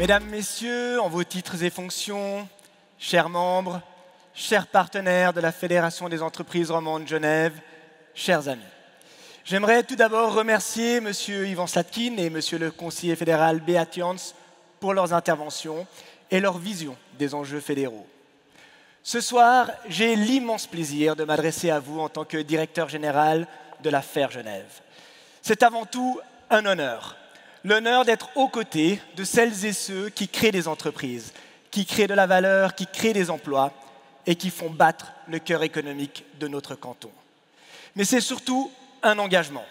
Mesdames, Messieurs, en vos titres et fonctions, chers membres, chers partenaires de la Fédération des entreprises romandes Genève, chers amis. J'aimerais tout d'abord remercier M. Ivan Slatkin et M. le conseiller fédéral Beat Jans pour leurs interventions et leur vision des enjeux fédéraux. Ce soir, j'ai l'immense plaisir de m'adresser à vous en tant que directeur général de la FAIR Genève. C'est avant tout un honneur. L'honneur d'être aux côtés de celles et ceux qui créent des entreprises, qui créent de la valeur, qui créent des emplois et qui font battre le cœur économique de notre canton. Mais c'est surtout un engagement.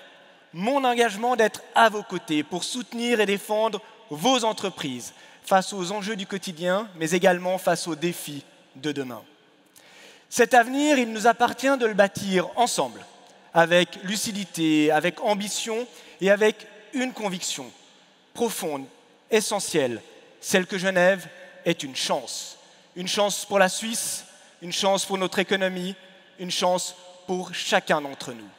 Mon engagement d'être à vos côtés pour soutenir et défendre vos entreprises face aux enjeux du quotidien, mais également face aux défis de demain. Cet avenir, il nous appartient de le bâtir ensemble, avec lucidité, avec ambition et avec une conviction profonde, essentielle, celle que Genève est une chance pour la Suisse, une chance pour notre économie, une chance pour chacun d'entre nous.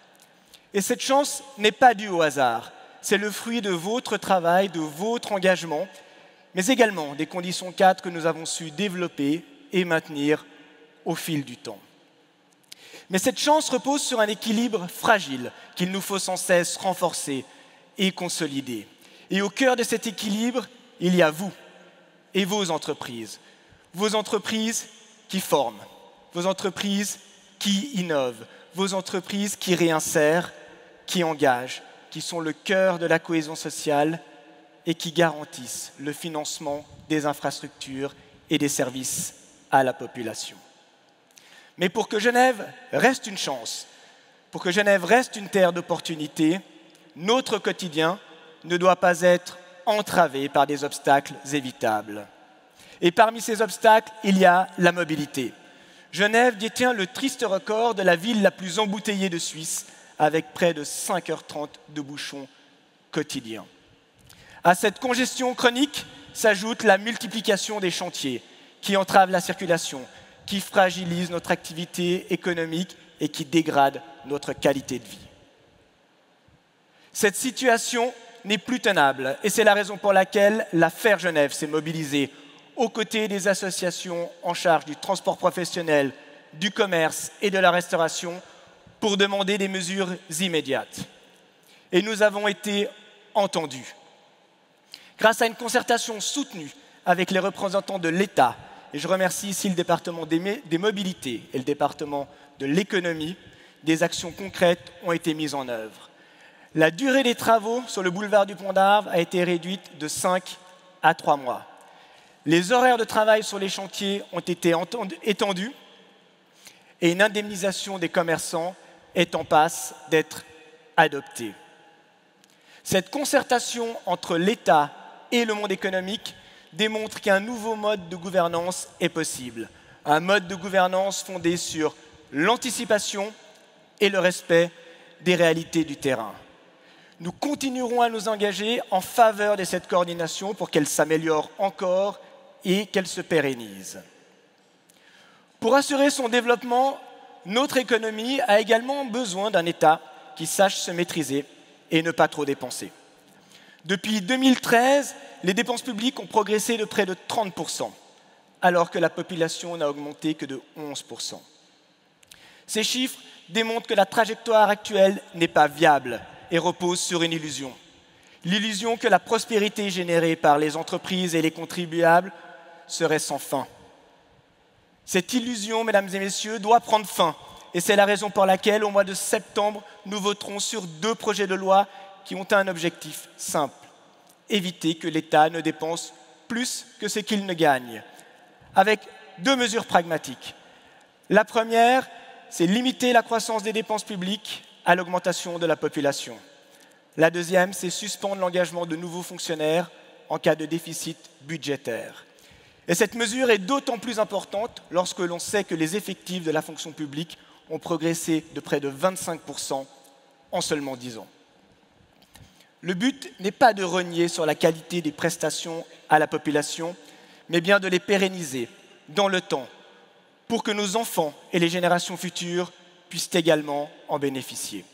Et cette chance n'est pas due au hasard, c'est le fruit de votre travail, de votre engagement, mais également des conditions cadres que nous avons su développer et maintenir au fil du temps. Mais cette chance repose sur un équilibre fragile qu'il nous faut sans cesse renforcer et consolider. Et au cœur de cet équilibre, il y a vous et vos entreprises qui forment, vos entreprises qui innovent, vos entreprises qui réinsèrent, qui engagent, qui sont le cœur de la cohésion sociale et qui garantissent le financement des infrastructures et des services à la population. Mais pour que Genève reste une chance, pour que Genève reste une terre d'opportunités, notre quotidien ne doit pas être entravé par des obstacles évitables. Et parmi ces obstacles, il y a la mobilité. Genève détient le triste record de la ville la plus embouteillée de Suisse, avec près de 5h30 de bouchons quotidiens. À cette congestion chronique s'ajoute la multiplication des chantiers qui entravent la circulation, qui fragilisent notre activité économique et qui dégradent notre qualité de vie. Cette situation n'est plus tenable et c'est la raison pour laquelle la FAIR Genève s'est mobilisée aux côtés des associations en charge du transport professionnel, du commerce et de la restauration pour demander des mesures immédiates. Et nous avons été entendus. Grâce à une concertation soutenue avec les représentants de l'État, et je remercie ici le département des mobilités et le département de l'économie, des actions concrètes ont été mises en œuvre. La durée des travaux sur le boulevard du Pont d'Arve a été réduite de 5 à 3 mois. Les horaires de travail sur les chantiers ont été étendus et une indemnisation des commerçants est en passe d'être adoptée. Cette concertation entre l'État et le monde économique démontre qu'un nouveau mode de gouvernance est possible. Un mode de gouvernance fondé sur l'anticipation et le respect des réalités du terrain. Nous continuerons à nous engager en faveur de cette coordination pour qu'elle s'améliore encore et qu'elle se pérennise. Pour assurer son développement, notre économie a également besoin d'un État qui sache se maîtriser et ne pas trop dépenser. Depuis 2013, les dépenses publiques ont progressé de près de 30%, alors que la population n'a augmenté que de 11%. Ces chiffres démontrent que la trajectoire actuelle n'est pas viable et repose sur une illusion. L'illusion que la prospérité générée par les entreprises et les contribuables serait sans fin. Cette illusion, mesdames et messieurs, doit prendre fin. Et c'est la raison pour laquelle, au mois de septembre, nous voterons sur 2 projets de loi qui ont un objectif simple. Éviter que l'État ne dépense plus que ce qu'il ne gagne. Avec 2 mesures pragmatiques. La première, c'est limiter la croissance des dépenses publiques à l'augmentation de la population. La deuxième, c'est suspendre l'engagement de nouveaux fonctionnaires en cas de déficit budgétaire. Et cette mesure est d'autant plus importante lorsque l'on sait que les effectifs de la fonction publique ont progressé de près de 25% en seulement 10 ans. Le but n'est pas de rogner sur la qualité des prestations à la population, mais bien de les pérenniser dans le temps pour que nos enfants et les générations futures puissent également en bénéficier.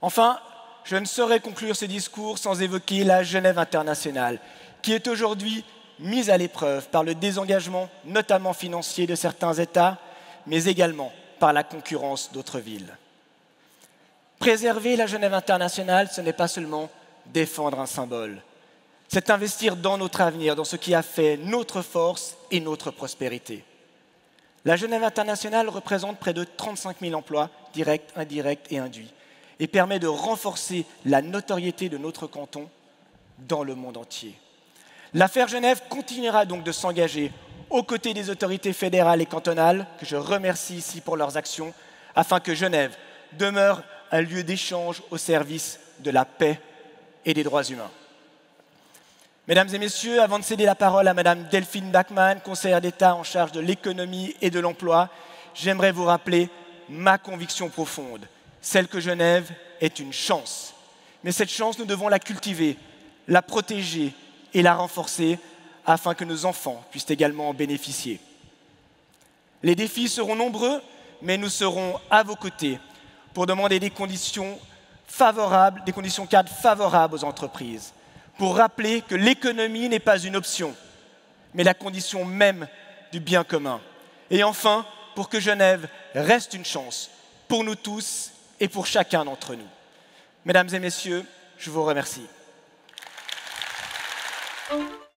Enfin, je ne saurais conclure ce discours sans évoquer la Genève internationale, qui est aujourd'hui mise à l'épreuve par le désengagement, notamment financier, de certains États, mais également par la concurrence d'autres villes. Préserver la Genève internationale, ce n'est pas seulement défendre un symbole, c'est investir dans notre avenir, dans ce qui a fait notre force et notre prospérité. La Genève internationale représente près de 35 000 emplois, directs, indirects et induits, et permet de renforcer la notoriété de notre canton dans le monde entier. L'affaire Genève continuera donc de s'engager aux côtés des autorités fédérales et cantonales, que je remercie ici pour leurs actions, afin que Genève demeure un lieu d'échange au service de la paix et des droits humains. Mesdames et messieurs, avant de céder la parole à Madame Delphine Bachmann, conseillère d'État en charge de l'économie et de l'emploi, j'aimerais vous rappeler ma conviction profonde, celle que Genève est une chance. Mais cette chance, nous devons la cultiver, la protéger et la renforcer afin que nos enfants puissent également en bénéficier. Les défis seront nombreux, mais nous serons à vos côtés pour demander des conditions favorables, des conditions cadres favorables aux entreprises, pour rappeler que l'économie n'est pas une option, mais la condition même du bien commun. Et enfin, pour que Genève reste une chance pour nous tous et pour chacun d'entre nous. Mesdames et messieurs, je vous remercie.